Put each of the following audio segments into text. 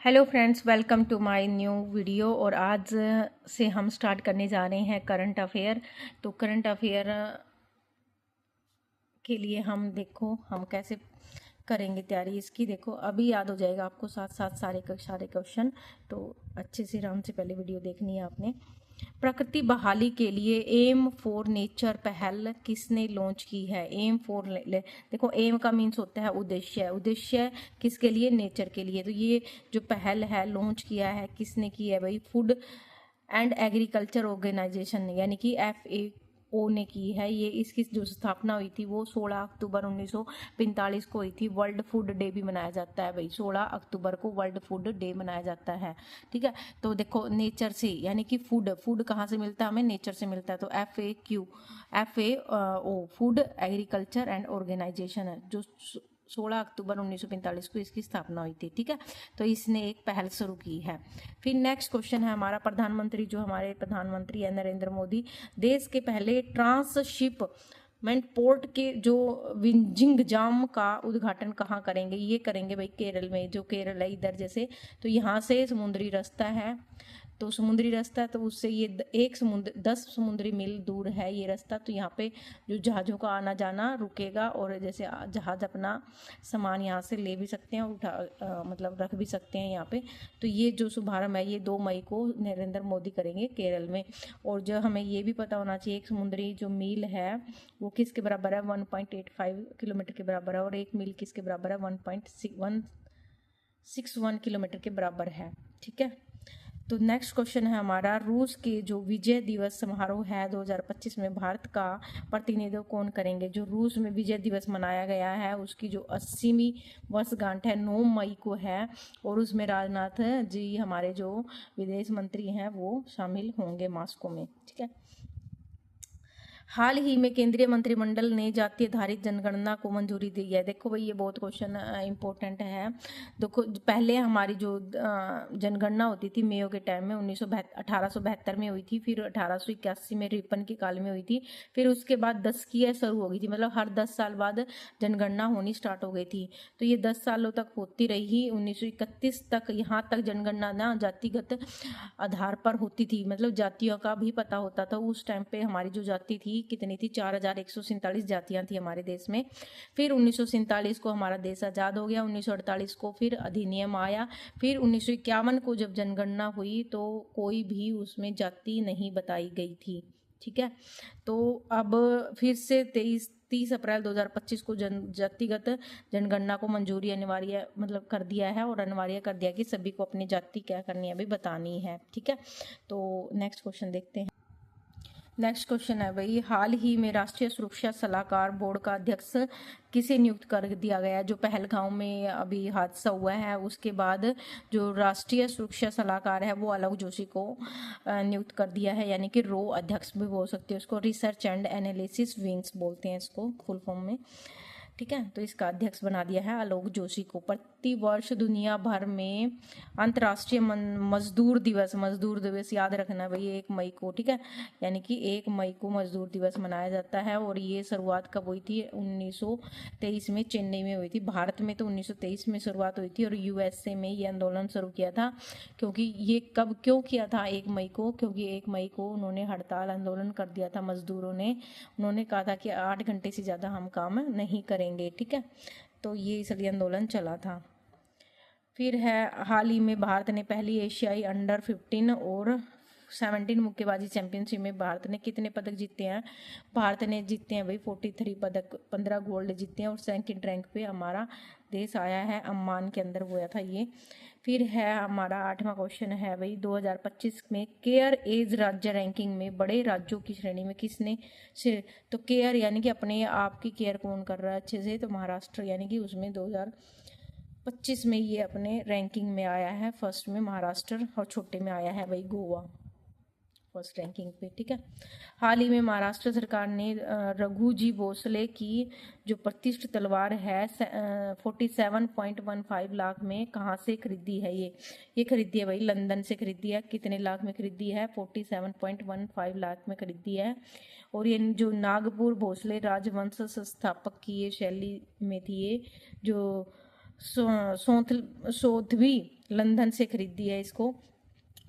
Hello friends, welcome to my new video. और आज से हम स्टार्ट करने जा रहे हैं करंट अफेयर। तो करंट अफेयर के लिए हम कैसे करेंगे तैयारी इसकी। देखो, अभी याद हो जाएगा आपको साथ साथ सारे क्वेश्चन। तो अच्छे से आराम से पहले वीडियो देखनी है आपने। प्रकृति बहाली के लिए एम फॉर नेचर पहल किसने लॉन्च की है? एम फॉर देखो, एम का मीन्स होता है उद्देश्य। उद्देश्य किसके लिए? नेचर के लिए। तो ये जो पहल है लॉन्च किया है किसने की है भाई? फूड एंड एग्रीकल्चर ऑर्गेनाइजेशन यानी कि FAO ने की है। ये इसकी जो स्थापना हुई थी वो 16 अक्टूबर 1945 को हुई थी। वर्ल्ड फूड डे भी मनाया जाता है भाई, 16 अक्टूबर को वर्ल्ड फूड डे मनाया जाता है। ठीक है, तो देखो नेचर से यानी कि फूड कहाँ से मिलता है? हमें नेचर से मिलता है। तो FAO food agriculture and organisation है जो 16 अक्टूबर 1945 को इसकी स्थापना हुई थी। ठीक है, तो इसने एक पहल शुरू की है। फिर नेक्स्ट क्वेश्चन है हमारा, प्रधानमंत्री जो हमारे प्रधानमंत्री है नरेंद्र मोदी, देश के पहले ट्रांसशिपमेंट पोर्ट के जो विंजिंगजाम का उद्घाटन कहाँ करेंगे? ये करेंगे भाई केरल में। जो केरल है इधर जैसे, तो यहाँ से समुद्री रास्ता है, तो समुद्री रास्ता है तो उससे ये 10 समुद्री मील दूर है ये रास्ता। तो यहाँ पे जो जहाज़ों का आना जाना रुकेगा, और जैसे जहाज़ अपना सामान यहाँ से ले भी सकते हैं और मतलब रख भी सकते हैं यहाँ पे। तो ये जो शुभारंभ है ये 2 मई को नरेंद्र मोदी करेंगे केरल में। और जो हमें ये भी पता होना चाहिए, एक समुद्री जो मील है वो किसके बराबर है? 1.85 किलोमीटर के बराबर है। और एक मील किसके बराबर है? 1.61 किलोमीटर के बराबर है। ठीक है, तो नेक्स्ट क्वेश्चन है हमारा, रूस के जो विजय दिवस समारोह है 2025 में भारत का प्रतिनिधित्व कौन करेंगे? जो रूस में विजय दिवस मनाया गया है उसकी जो 80वीं वर्षगांठ है 9 मई को है। और उसमें राजनाथ जी हमारे जो विदेश मंत्री हैं वो शामिल होंगे मॉस्को में। ठीक है, हाल ही में केंद्रीय मंत्रिमंडल ने जाति आधारित जनगणना को मंजूरी दी है। देखो भाई, ये बहुत क्वेश्चन इंपॉर्टेंट है। देखो, पहले हमारी जो जनगणना होती थी मेयो के टाइम में 1872 में हुई थी, फिर 1881 में रिपन के काल में हुई थी, फिर उसके बाद 10 की शुरू हो गई थी। मतलब हर 10 साल बाद जनगणना होनी स्टार्ट हो गई थी। तो ये 10 सालों तक होती रही। 1931 तक यहाँ तक जनगणना ना जातिगत आधार पर होती थी, मतलब जातियों का भी पता होता था। उस टाइम पे हमारी जो जाति थी कितनी थी? 4147 जातियां थी हमारे देश में। फिर 1947 को हमारा देश आज़ाद हो गया। 1948 को फिर अधिनियम आया। फिर 1951 को जब जनगणना हुई तो कोई भी उसमें जाति नहीं बताई गई थी। ठीक है, तो अब फिर से 30 अप्रैल 2025 को जातिगत जनगणना को मंजूरी अनिवार्य मतलब कर दिया है, और अनिवार्य कर दिया कि सभी को अपनी जाति क्या करनी है अभी बतानी है। ठीक है, तो नेक्स्ट क्वेश्चन देखते हैं। नेक्स्ट क्वेश्चन है भाई, हाल ही में राष्ट्रीय सुरक्षा सलाहकार बोर्ड का अध्यक्ष किसे नियुक्त कर दिया गया? जो पहलगांव में अभी हादसा हुआ है उसके बाद जो राष्ट्रीय सुरक्षा सलाहकार है वो आलोक जोशी को नियुक्त कर दिया है, यानी कि रो अध्यक्ष भी बोल सकते हैं उसको। रिसर्च एंड एनालिसिस विंग्स बोलते हैं इसको फुल फॉर्म में। ठीक है, तो इसका अध्यक्ष बना दिया है आलोक जोशी को। प्रति वर्ष दुनिया भर में अंतर्राष्ट्रीय मजदूर दिवस याद रखना भाई 1 मई को। ठीक है, यानी कि 1 मई को मजदूर दिवस मनाया जाता है। और ये शुरुआत कब हुई थी? 1923 में चेन्नई में हुई थी। भारत में तो 1923 में शुरुआत हुई थी, और USA में ये आंदोलन शुरू किया था। क्योंकि ये कब क्यों किया था 1 मई को? क्योंकि 1 मई को उन्होंने हड़ताल आंदोलन कर दिया था मजदूरों ने। उन्होंने कहा था कि 8 घंटे से ज़्यादा हम काम नहीं करेंगे। ठीक है, तो ये इसलिए आंदोलन चला था। फिर है, हाल ही में भारत ने पहली एशियाई अंडर 15 और 17 मुक्केबाजी चैंपियनशिप में भारत ने कितने पदक जीते हैं? भारत ने जीते हैं भाई 43 पदक, 15 गोल्ड जीते हैं, और सेकंड रैंक पे हमारा देश आया है, अम्मान के अंदर हुआ था ये। फिर है हमारा 8वां क्वेश्चन है भाई, 2025 में केयर एज राज्य रैंकिंग में बड़े राज्यों की श्रेणी में किसने तो केयर यानी कि अपने आप की केयर कौन कर रहा है अच्छे से? तो महाराष्ट्र, यानी कि उसमें 2025 में ये अपने रैंकिंग में आया है फर्स्ट में महाराष्ट्र, और छोटे में आया है भाई गोवा फर्स्ट रैंकिंग पे। ठीक है, हाल ही में महाराष्ट्र सरकार ने रघुजी भोसले की जो प्रतिष्ठित तलवार है 47.15 लाख में कहाँ से खरीदी है? ये खरीदी है भाई लंदन से खरीदी है। कितने लाख में खरीदी है? 47.15 लाख में खरीदी है। और ये जो नागपुर भोसले राजवंश संस्थापक की ये शैली में थी, ये जो सोथवी लंदन से खरीदी है इसको,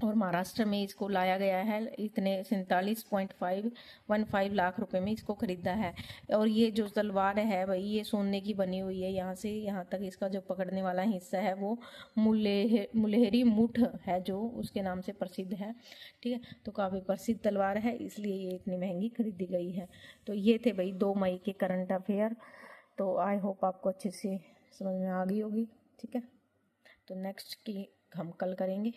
और महाराष्ट्र में इसको लाया गया है। इतने 47.515 लाख रुपए में इसको खरीदा है। और ये जो तलवार है भाई, ये सोने की बनी हुई है। यहाँ से यहाँ तक इसका जो पकड़ने वाला हिस्सा है वो मुल्हेरी मुठ है, जो उसके नाम से प्रसिद्ध है। ठीक है, तो काफ़ी प्रसिद्ध तलवार है, इसलिए ये इतनी महंगी खरीदी गई है। तो ये थे भाई 2 मई के करंट अफेयर। तो आई होप आपको अच्छे से समझ में आ गई होगी। ठीक है, तो नेक्स्ट की हम कल करेंगे।